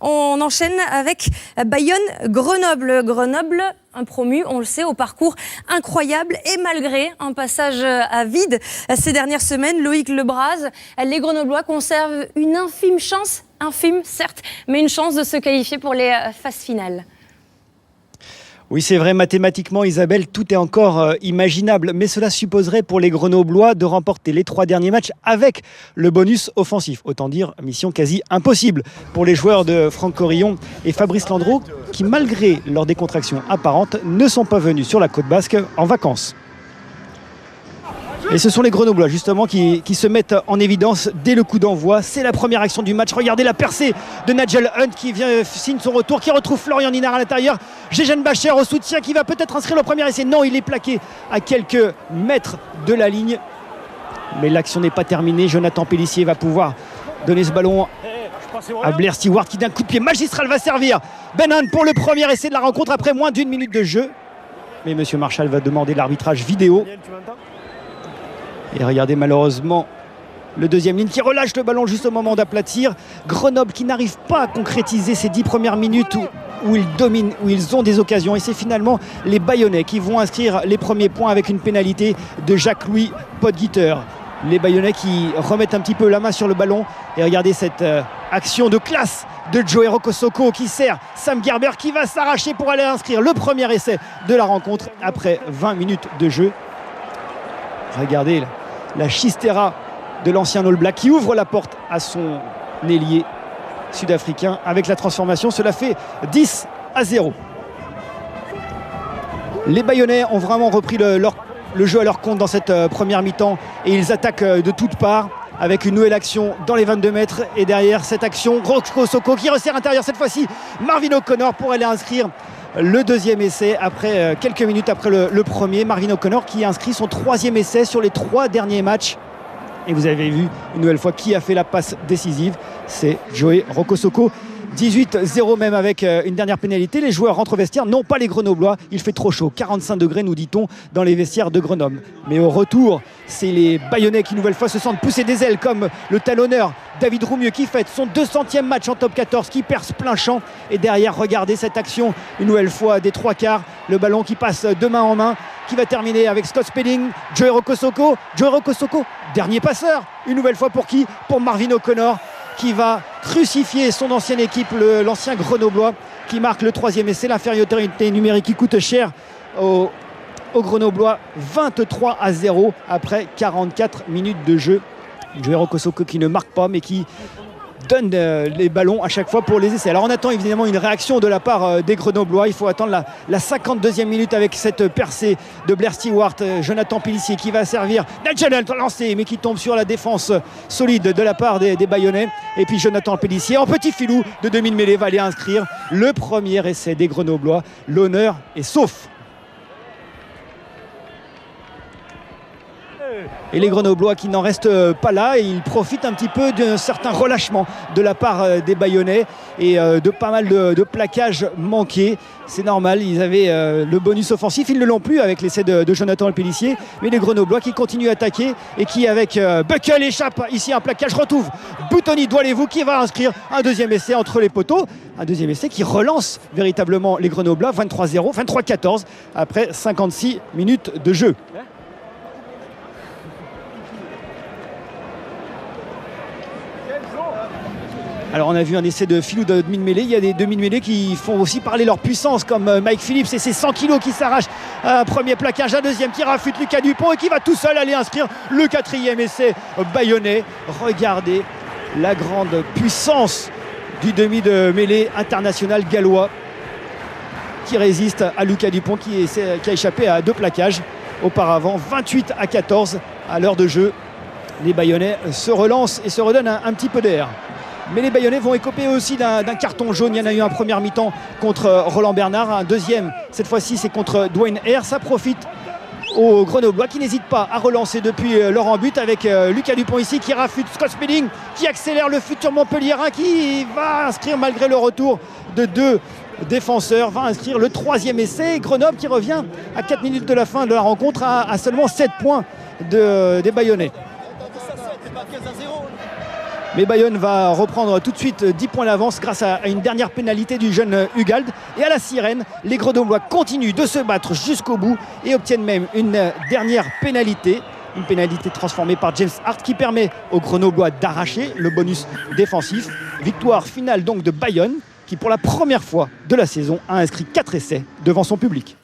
On enchaîne avec Bayonne-Grenoble. Grenoble, un promu, on le sait, au parcours incroyable et malgré un passage à vide ces dernières semaines, Loïc Lebras, les Grenoblois conservent une infime chance, infime certes, mais une chance de se qualifier pour les phases finales. Oui, c'est vrai, mathématiquement, Isabelle, tout est encore imaginable. Mais cela supposerait pour les Grenoblois de remporter les 3 derniers matchs avec le bonus offensif. Autant dire, mission quasi impossible pour les joueurs de Franck Corillon et Fabrice Landreau, qui, malgré leur décontraction apparente, ne sont pas venus sur la côte basque en vacances. Et ce sont les Grenoblois justement qui se mettent en évidence dès le coup d'envoi. C'est la première action du match. Regardez la percée de Nigel Hunt qui signe son retour, qui retrouve Florian Ninard à l'intérieur. Gégène Bacher au soutien qui va peut-être inscrire le premier essai. Non, il est plaqué à quelques mètres de la ligne. Mais l'action n'est pas terminée. Jonathan Pélissier va pouvoir donner ce ballon à Blair Stewart qui d'un coup de pied magistral va servir Ben Hunt pour le premier essai de la rencontre après moins d'1 minute de jeu. Mais M. Marchal va demander l'arbitrage vidéo. Et regardez malheureusement le deuxième ligne qui relâche le ballon juste au moment d'aplatir. Grenoble qui n'arrive pas à concrétiser ces 10 premières minutes où ils dominent, où ils ont des occasions. Et c'est finalement les Bayonnais qui vont inscrire les premiers points avec une pénalité de Jacques-Louis Podguiter. Les Bayonnais qui remettent un petit peu la main sur le ballon. Et regardez cette action de classe de Joey Rokosoko qui sert Sam Gerber qui va s'arracher pour aller inscrire le premier essai de la rencontre après 20 minutes de jeu. Regardez la chistera de l'ancien All Black qui ouvre la porte à son ailier sud-africain. Avec la transformation, cela fait 10-0. Les Bayonnais ont vraiment repris le jeu à leur compte dans cette première mi-temps et ils attaquent de toutes parts avec une nouvelle action dans les 22 mètres. Et derrière cette action, Rokosoko qui resserre intérieur cette fois-ci. Marvin O'Connor pour aller inscrire le deuxième essai après quelques minutes après le premier. Marvin O'Connor qui a inscrit son 3e essai sur les 3 derniers matchs. Et vous avez vu une nouvelle fois qui a fait la passe décisive, c'est Joey Rokosoko. 18-0 même avec une dernière pénalité. Les joueurs rentrent au vestiaire, non pas les Grenoblois. Il fait trop chaud, 45 degrés nous dit-on dans les vestiaires de Grenoble. Mais au retour, c'est les Bayonnais qui une nouvelle fois se sentent pousser des ailes comme le talonneur David Roumieux qui fête son 200e match en top 14, qui perce plein champ. Et derrière, regardez cette action une nouvelle fois des 3/4. Le ballon qui passe de main en main, qui va terminer avec Scott Spedding, Joey Rokosoko, dernier passeur. Une nouvelle fois pour qui? Pour Marvin O'Connor, qui va crucifier son ancienne équipe, l'ancien Grenoblois, qui marque le 3e essai. L'infériorité numérique qui coûte cher aux Grenoblois. 23-0 après 44 minutes de jeu. Joey Rokosoko qui ne marque pas mais qui donne les ballons à chaque fois pour les essais. Alors on attend évidemment une réaction de la part des Grenoblois. Il faut attendre la 52e minute avec cette percée de Blair Stewart. Jonathan Pélissier qui va servir Nigel Hunt lancé mais qui tombe sur la défense solide de la part des Bayonnais. Et puis Jonathan Pélissier en petit filou de demi-mêlée va aller inscrire le premier essai des Grenoblois. L'honneur est sauf. Et les Grenoblois qui n'en restent pas là, et ils profitent un petit peu d'un certain relâchement de la part des Bayonnais et de pas mal de plaquages manqués. C'est normal, ils avaient le bonus offensif, ils ne l'ont plus avec l'essai de Jonathan Pélissier, mais les Grenoblois qui continuent à attaquer et qui avec Buckle échappe ici un plaquage, retrouve Boutoni Doualevou qui va inscrire un deuxième essai entre les poteaux, un deuxième essai qui relance véritablement les Grenoblois. 23-0, 23-14 après 56 minutes de jeu. Alors on a vu un essai de filou de demi-mêlée. Il y a des demi-mêlées qui font aussi parler leur puissance, comme Mike Phillips et ses 100 kilos qui s'arrachent. Un premier plaquage, un deuxième qui rafute Lucas Dupont et qui va tout seul aller inscrire le 4e essai bayonnais. Regardez la grande puissance du demi de mêlée international gallois qui résiste à Lucas Dupont qui a échappé à 2 plaquages auparavant. 28-14 à l'heure de jeu. Les Bayonnais se relancent et se redonnent un petit peu d'air. Mais les Bayonnais vont écoper aussi d'un carton jaune. Il y en a eu un première mi-temps contre Roland Bernard. Un deuxième, cette fois-ci, c'est contre Dwayne Hare. Ça profite aux Grenoblois qui n'hésitent pas à relancer depuis leur en but avec Lucas Dupont ici qui rafute Scott Spedding, qui accélère le futur Montpelliérain, qui va inscrire malgré le retour de 2 défenseurs, va inscrire le 3e essai. Grenoble qui revient à 4 minutes de la fin de la rencontre à seulement 7 points des Bayonnais. Mais Bayonne va reprendre tout de suite 10 points d'avance grâce à une dernière pénalité du jeune Hugald. Et à la sirène, les Grenoblois continuent de se battre jusqu'au bout et obtiennent même une dernière pénalité. Une pénalité transformée par James Hart qui permet aux Grenoblois d'arracher le bonus défensif. Victoire finale donc de Bayonne qui pour la première fois de la saison a inscrit 4 essais devant son public.